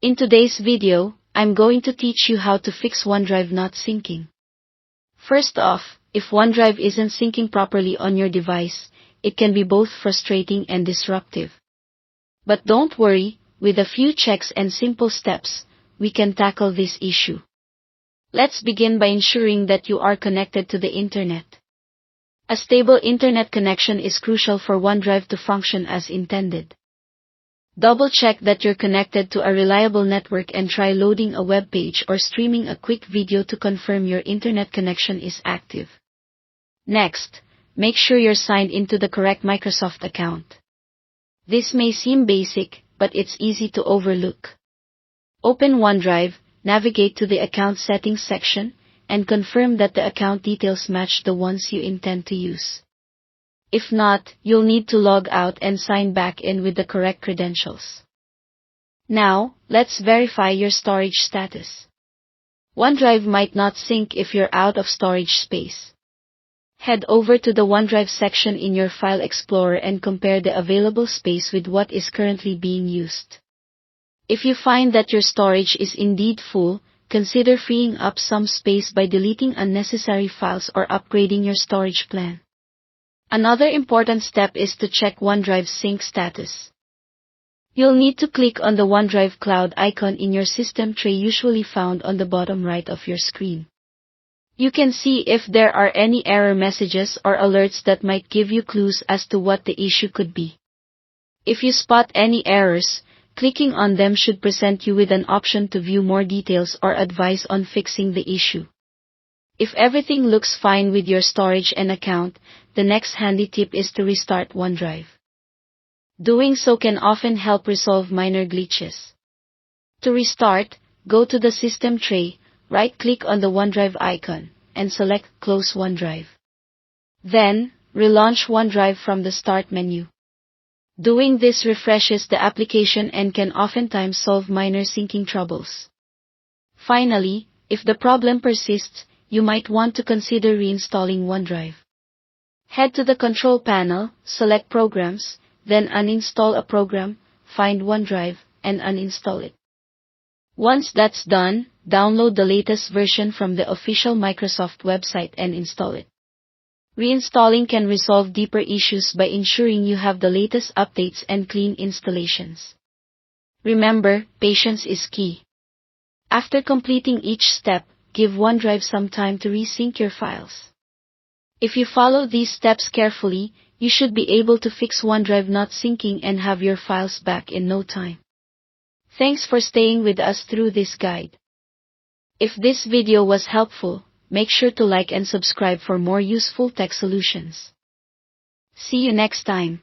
In today's video, I'm going to teach you how to fix Onedrive not syncing. First off, if Onedrive isn't syncing properly on your device, it can be both frustrating and disruptive. But don't worry, with a few checks and simple steps, we can tackle this issue. Let's begin by ensuring that you are connected to the internet. A stable internet connection is crucial for Onedrive to function as intended. Double-check that you're connected to a reliable network and try loading a web page or streaming a quick video to confirm your internet connection is active. Next, make sure you're signed into the correct Microsoft account. This may seem basic, but it's easy to overlook. Open Onedrive, navigate to the Account Settings section, and confirm that the account details match the ones you intend to use. If not, you'll need to log out and sign back in with the correct credentials. Now, let's verify your storage status. Onedrive might not sync if you're out of storage space. Head over to the Onedrive section in your File Explorer and compare the available space with what is currently being used. If you find that your storage is indeed full, consider freeing up some space by deleting unnecessary files or upgrading your storage plan. Another important step is to check Onedrive Sync status. You'll need to click on the Onedrive Cloud icon in your system tray, usually found on the bottom right of your screen. You can see if there are any error messages or alerts that might give you clues as to what the issue could be. If you spot any errors, clicking on them should present you with an option to view more details or advice on fixing the issue. If everything looks fine with your storage and account, the next handy tip is to restart Onedrive. Doing so can often help resolve minor glitches. To restart, go to the System tray, right-click on the Onedrive icon, and select Close Onedrive. Then, relaunch Onedrive from the Start menu. Doing this refreshes the application and can oftentimes solve minor syncing troubles. Finally, if the problem persists, you might want to consider reinstalling Onedrive. Head to the Control Panel, select Programs, then uninstall a program, find Onedrive, and uninstall it. Once that's done, download the latest version from the official Microsoft website and install it. Reinstalling can resolve deeper issues by ensuring you have the latest updates and clean installations. Remember, patience is key. After completing each step, give Onedrive some time to resync your files. If you follow these steps carefully, you should be able to fix Onedrive not syncing and have your files back in no time. Thanks for staying with us through this guide. If this video was helpful, make sure to like and subscribe for more useful tech solutions. See you next time.